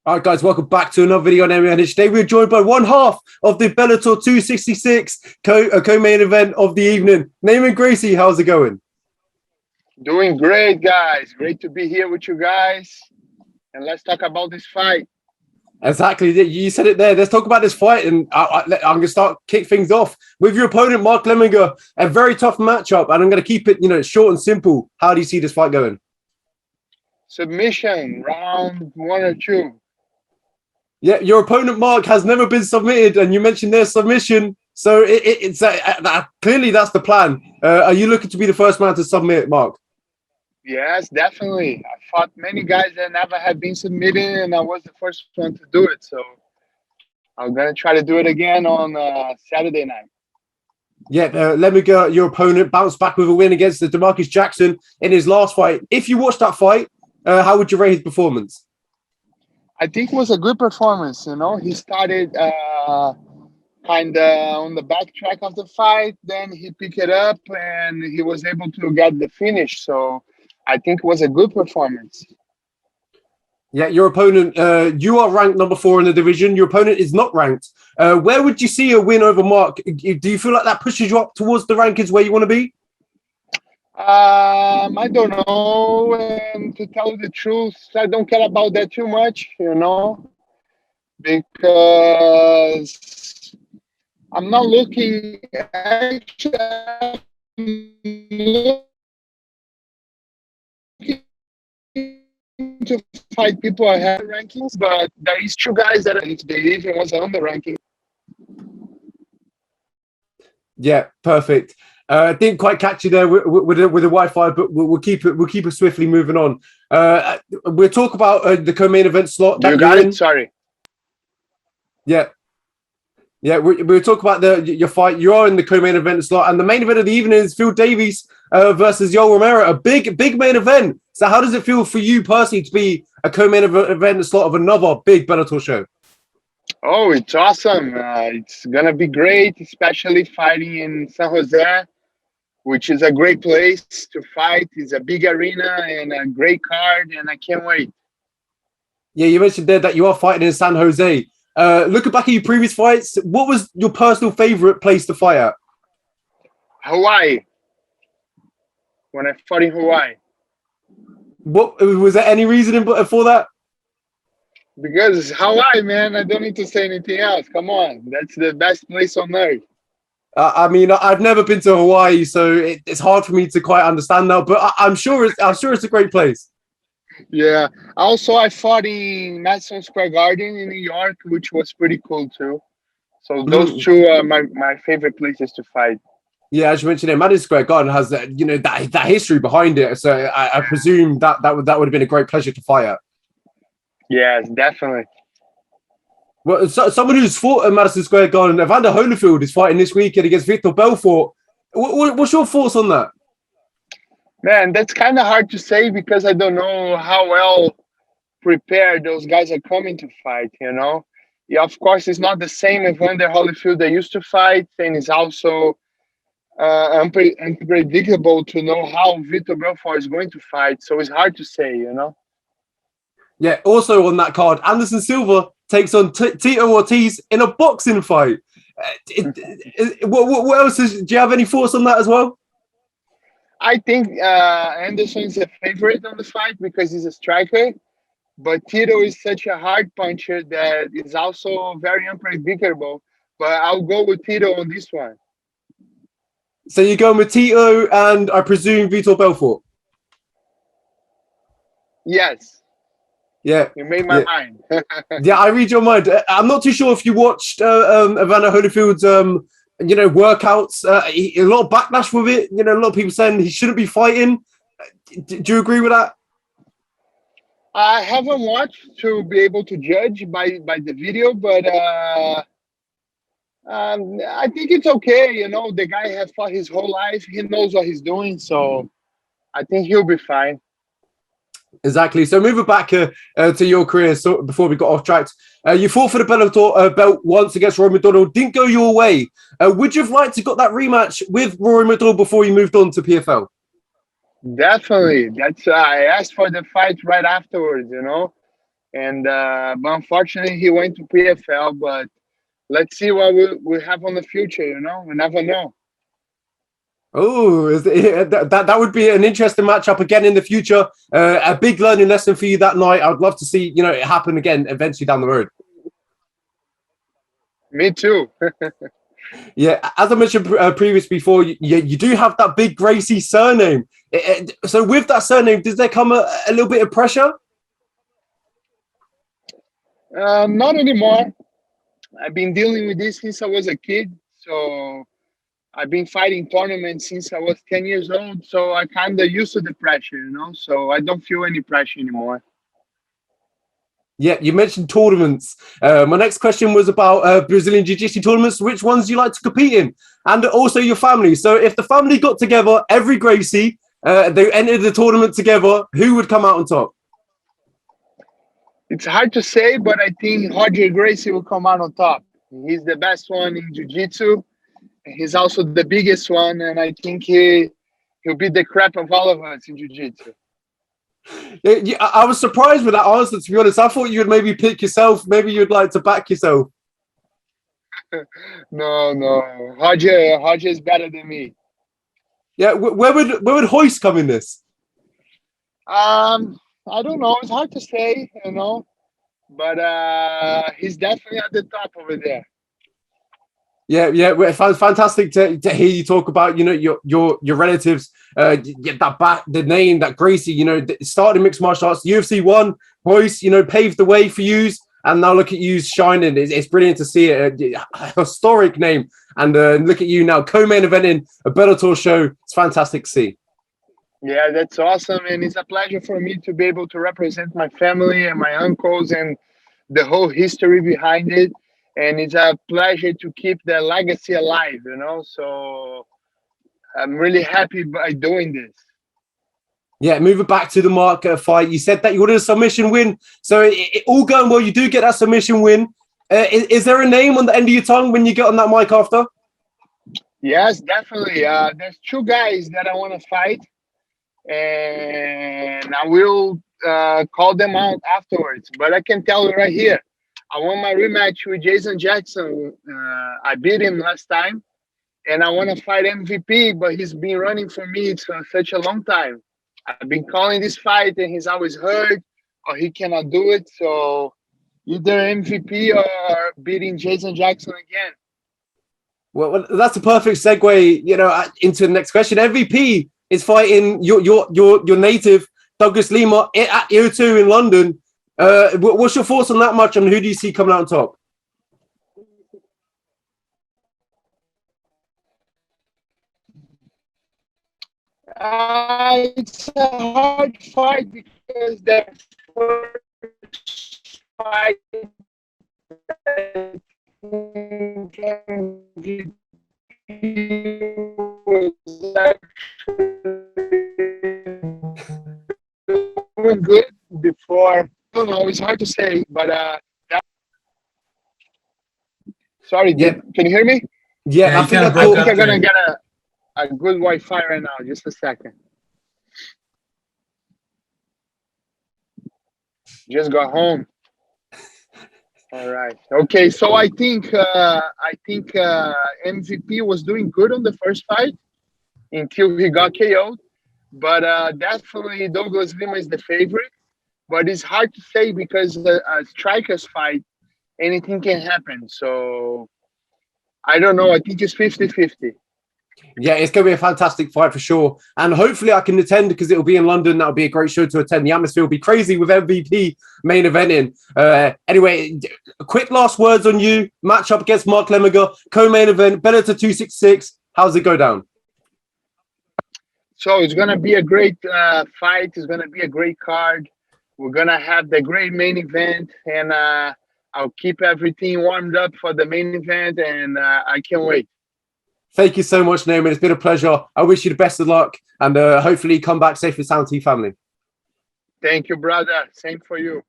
All right, guys, welcome back to another video on MMA.I. Today we're joined by one half of the Bellator 266 co-main event of the evening. Neiman Gracie, how's it going? Doing great, guys. Great to be here with you guys. And let's talk about this fight. Exactly, you said it there. Let's talk about this fight, and I'm going to start kick things off with your opponent, Mark Lemminger. A very tough matchup, and I'm going to keep it, short and simple. How do you see this fight going? Submission, round one or two. Yeah, your opponent, Mark, has never been submitted, and you mentioned their submission. So it's clearly that's the plan. Are you looking to be the first man to submit, Mark? Yes, definitely. I fought many guys that never had been submitted, and I was the first one to do it. So I'm going to try to do it again on Saturday night. Yeah, Lemminger, your opponent, bounced back with a win against the DeMarcus Jackson in his last fight. If you watched that fight, how would you rate his performance? I think it was a good performance. He started kind of on the backtrack of the fight. Then he picked it up and he was able to get the finish. So I think it was a good performance. Yeah, your opponent, you are ranked number 4 in the division. Your opponent is not ranked. Where would you see a win over Mark? Do you feel like that pushes you up towards the rankings where you want to be? I don't know. And to tell you the truth, I don't care about that too much, because I'm not looking to fight people ahead of rankings, but there is two guys that they even was on the ranking. Yeah, perfect. Didn't quite catch you there with the Wi-Fi, but we'll keep it swiftly moving on. We'll talk about the co-main event slot that You you're got in. it? Sorry. Yeah. Yeah, we'll talk about your fight. You are in the co-main event slot, and the main event of the evening is Phil Davies versus Yoel Romero, a big main event. So how does it feel for you personally to be a co-main event slot of another big Bellator show? Oh, it's awesome. It's going to be great, especially fighting in San Jose, which is a great place to fight. It's a big arena and a great card, and I can't wait. Yeah, you mentioned there that you are fighting in San Jose. Looking back at your previous fights, what was your personal favorite place to fight at? Hawaii. When I fought in Hawaii. What was there any reason for that? Because it's Hawaii, man. I don't need to say anything else. Come on. That's the best place on earth. I mean, I've never been to Hawaii, so it's hard for me to quite understand now. But I'm sure it's a great place. Yeah. Also, I fought in Madison Square Garden in New York, which was pretty cool too. So those two are my favorite places to fight. Yeah, as you mentioned, Madison Square Garden has that history behind it. So I presume that would have been a great pleasure to fight at. Yes, definitely. Well, someone who's fought at Madison Square Garden, Evander Holyfield, is fighting this weekend against Victor Belfort. What's your thoughts on that? Man, that's kind of hard to say because I don't know how well prepared those guys are coming to fight, Yeah, of course, it's not the same Evander Holyfield they used to fight, and it's also unpredictable to know how Vitor Belfort is going to fight. So it's hard to say. Yeah, also on that card, Anderson Silva takes on Tito Ortiz in a boxing fight. What else do you have any thoughts on that as well? I think Anderson is a favorite on the fight because he's a striker, but Tito is such a hard puncher that is also very unpredictable. But I'll go with Tito on this one. So you're going with Tito and I presume Vitor Belfort? Yes. Yeah. You made my mind. Yeah, I read your mind. I'm not too sure if you watched Evander Holyfield's workouts. A lot of backlash with it. A lot of people saying he shouldn't be fighting. Do you agree with that? I haven't watched to be able to judge by the video, but I think it's okay. The guy has fought his whole life. He knows what he's doing, so I think he'll be fine. Exactly. So moving back to your career, so before we got off track, you fought for the Bellator belt once against Rory MacDonald. Didn't go your way. Would you have liked to got that rematch with Rory MacDonald before you moved on to PFL? Definitely. That's I asked for the fight right afterwards. and but unfortunately he went to PFL. But let's see what we have on the future. You know, we never know. Oh, that would be an interesting matchup again in the future. A big learning lesson for you that night. I would love to see it happen again eventually down the road. Me too. Yeah, as I mentioned previously before, you do have that big Gracie surname. So with that surname, does there come a little bit of pressure? Not anymore. I've been dealing with this since I was a kid. So I've been fighting tournaments since I was 10 years old. So I kind of used to the pressure, you know. So I don't feel any pressure anymore. Yeah, you mentioned tournaments. My next question was about Brazilian Jiu-Jitsu tournaments. Which ones do you like to compete in? And also your family. So if the family got together, every Gracie, they entered the tournament together, who would come out on top? It's hard to say, but I think Roger Gracie will come out on top. He's the best one in jiu-jitsu. He's also the biggest one, and I think he'll beat the crap of all of us in jiu-jitsu. Yeah, I was surprised with that answer, to be honest. I thought you would maybe pick yourself. Maybe you'd like to back yourself. No. Roger is better than me. Yeah, where would Hoist come in this? I don't know. It's hard to say, you know, but he's definitely at the top over there. Yeah. Fantastic to hear you talk about your relatives. The name that Gracie, started mixed martial arts, UFC one, Hoist, paved the way for you, and now look at you shining. It's brilliant to see it. A historic name, and look at you now co-main eventing a Bellator show. It's fantastic to see. Yeah, that's awesome, and it's a pleasure for me to be able to represent my family and my uncles and the whole history behind it. And it's a pleasure to keep the legacy alive, you know. So I'm really happy by doing this. Yeah, moving back to the Mark fight, you said that you wanted a submission win. So all going well, you do get that submission win. Is there a name on the end of your tongue when you get on that mic after? Yes, definitely. There's two guys that I want to fight, and I will call them out afterwards. But I can tell you right here, I won my rematch with Jason Jackson. I beat him last time, and I want to fight MVP, but he's been running for me for such a long time. I've been calling this fight, and he's always hurt or he cannot do it. So either MVP or beating Jason Jackson again. Well, that's a perfect segue, into the next question. MVP is fighting your native Douglas Lima at O2 in London. What's your thoughts on that match, and who do you see coming out on top? It's a hard fight because the first fight was actually doing good before. I don't know. It's hard to say, but sorry. Yeah, Can you hear me? yeah. I you think kind of I broke think up I'm gonna there. get a good Wi-Fi right now. Just a second. Just got home. All right. Okay. So I think MVP was doing good on the first fight until he got KO'd. But definitely Douglas Lima is the favorite. But it's hard to say because a strikers fight, anything can happen. So I don't know. I think it's 50-50. Yeah, it's going to be a fantastic fight for sure. And hopefully I can attend because it'll be in London. That'll be a great show to attend. The atmosphere will be crazy with MVP main eventing. Anyway, quick last words on you. Match up against Mark Lemminger, co-main event, Bellator 266. How's it go down? So it's going to be a great fight. It's going to be a great card. We're going to have the great main event. And I'll keep everything warmed up for the main event. And I can't wait. Thank you so much, Neiman. It's been a pleasure. I wish you the best of luck and hopefully come back safe and sound to your family. Thank you, brother. Same for you.